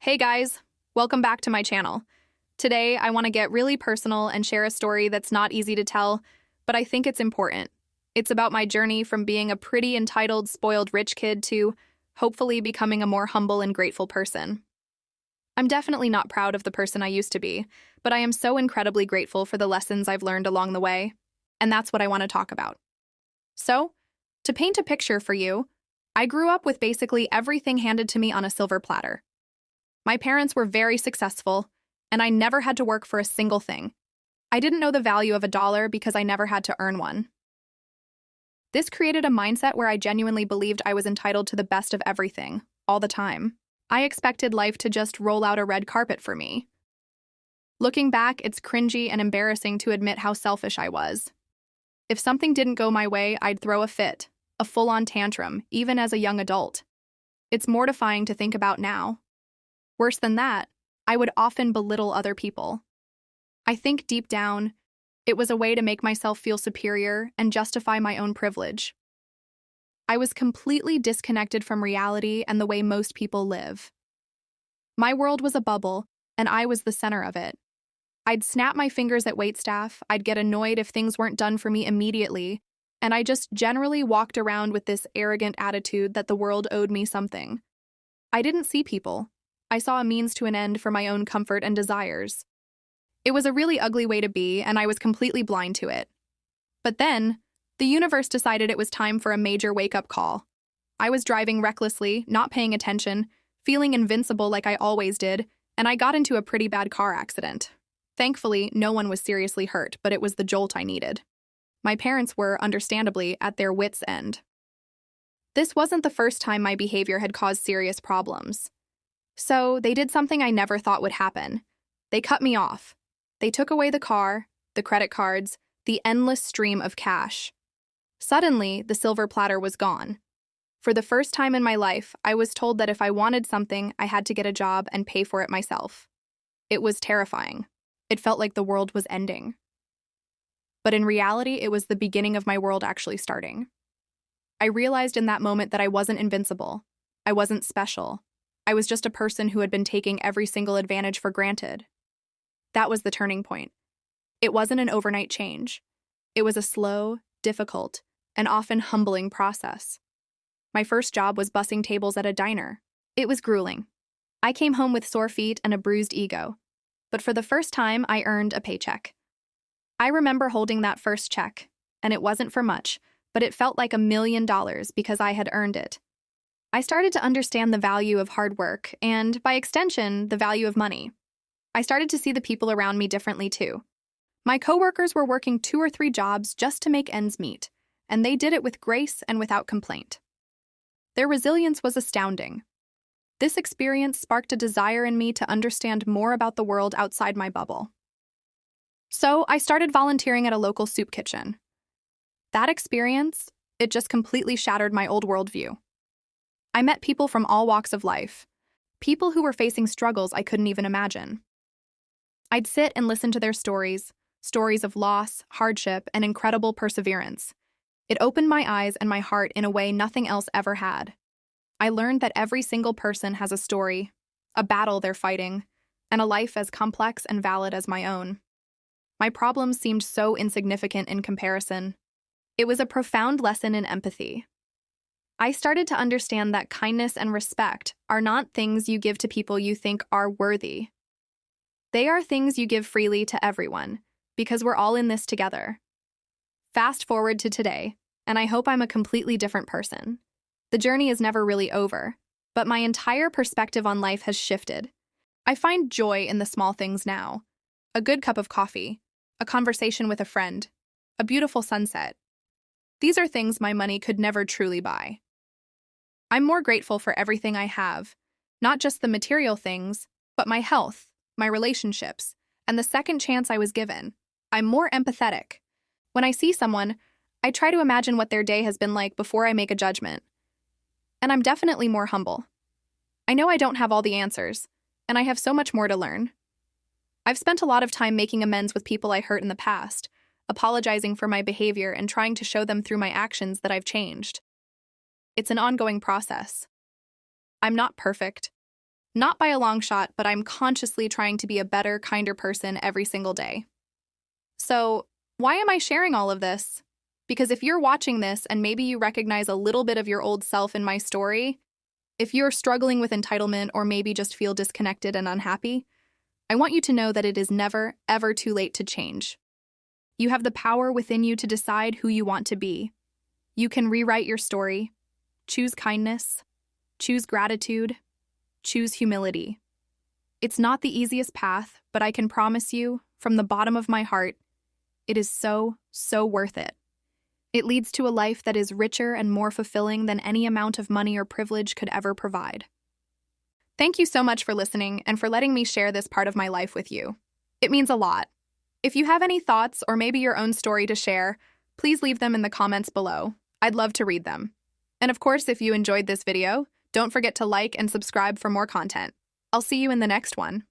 Hey guys, welcome back to my channel. Today, I want to get really personal and share a story that's not easy to tell, but I think it's important. It's about my journey from being a pretty entitled, spoiled rich kid to hopefully becoming a more humble and grateful person. I'm definitely not proud of the person I used to be, but I am so incredibly grateful for the lessons I've learned along the way, and that's what I want to talk about. So, to paint a picture for you, I grew up with basically everything handed to me on a silver platter. My parents were very successful, and I never had to work for a single thing. I didn't know the value of a dollar because I never had to earn one. This created a mindset where I genuinely believed I was entitled to the best of everything, all the time. I expected life to just roll out a red carpet for me. Looking back, it's cringy and embarrassing to admit how selfish I was. If something didn't go my way, I'd throw a fit, a full-on tantrum, even as a young adult. It's mortifying to think about now. Worse than that, I would often belittle other people. I think deep down, it was a way to make myself feel superior and justify my own privilege. I was completely disconnected from reality and the way most people live. My world was a bubble, and I was the center of it. I'd snap my fingers at waitstaff, I'd get annoyed if things weren't done for me immediately, and I just generally walked around with this arrogant attitude that the world owed me something. I didn't see people. I saw a means to an end for my own comfort and desires. It was a really ugly way to be, and I was completely blind to it. But then, the universe decided it was time for a major wake-up call. I was driving recklessly, not paying attention, feeling invincible like I always did, and I got into a pretty bad car accident. Thankfully, no one was seriously hurt, but it was the jolt I needed. My parents were, understandably, at their wits' end. This wasn't the first time my behavior had caused serious problems. So, they did something I never thought would happen. They cut me off. They took away the car, the credit cards, the endless stream of cash. Suddenly, the silver platter was gone. For the first time in my life, I was told that if I wanted something, I had to get a job and pay for it myself. It was terrifying. It felt like the world was ending. But in reality, it was the beginning of my world actually starting. I realized in that moment that I wasn't invincible. I wasn't special. I was just a person who had been taking every single advantage for granted. That was the turning point. It wasn't an overnight change. It was a slow, difficult, and often humbling process. My first job was bussing tables at a diner. It was grueling. I came home with sore feet and a bruised ego. But for the first time, I earned a paycheck. I remember holding that first check, and it wasn't for much, but it felt like $1 million because I had earned it. I started to understand the value of hard work and, by extension, the value of money. I started to see the people around me differently too. My coworkers were working 2 or 3 jobs just to make ends meet, and they did it with grace and without complaint. Their resilience was astounding. This experience sparked a desire in me to understand more about the world outside my bubble. So I started volunteering at a local soup kitchen. That experience, it just completely shattered my old worldview. I met people from all walks of life, people who were facing struggles I couldn't even imagine. I'd sit and listen to their stories of loss, hardship, and incredible perseverance. It opened my eyes and my heart in a way nothing else ever had. I learned that every single person has a story, a battle they're fighting, and a life as complex and valid as my own. My problems seemed so insignificant in comparison. It was a profound lesson in empathy. I started to understand that kindness and respect are not things you give to people you think are worthy. They are things you give freely to everyone, because we're all in this together. Fast forward to today, and I hope I'm a completely different person. The journey is never really over, but my entire perspective on life has shifted. I find joy in the small things now. A good cup of coffee, a conversation with a friend, a beautiful sunset. These are things my money could never truly buy. I'm more grateful for everything I have, not just the material things, but my health, my relationships, and the second chance I was given. I'm more empathetic. When I see someone, I try to imagine what their day has been like before I make a judgment. And I'm definitely more humble. I know I don't have all the answers, and I have so much more to learn. I've spent a lot of time making amends with people I hurt in the past, apologizing for my behavior and trying to show them through my actions that I've changed. It's an ongoing process. I'm not perfect. Not by a long shot, but I'm consciously trying to be a better, kinder person every single day. So, why am I sharing all of this? Because if you're watching this and maybe you recognize a little bit of your old self in my story, if you're struggling with entitlement or maybe just feel disconnected and unhappy, I want you to know that it is never, ever too late to change. You have the power within you to decide who you want to be. You can rewrite your story, choose kindness, choose gratitude, choose humility. It's not the easiest path, but I can promise you, from the bottom of my heart, it is so, so worth it. It leads to a life that is richer and more fulfilling than any amount of money or privilege could ever provide. Thank you so much for listening and for letting me share this part of my life with you. It means a lot. If you have any thoughts or maybe your own story to share, please leave them in the comments below. I'd love to read them. And of course, if you enjoyed this video, don't forget to like and subscribe for more content. I'll see you in the next one.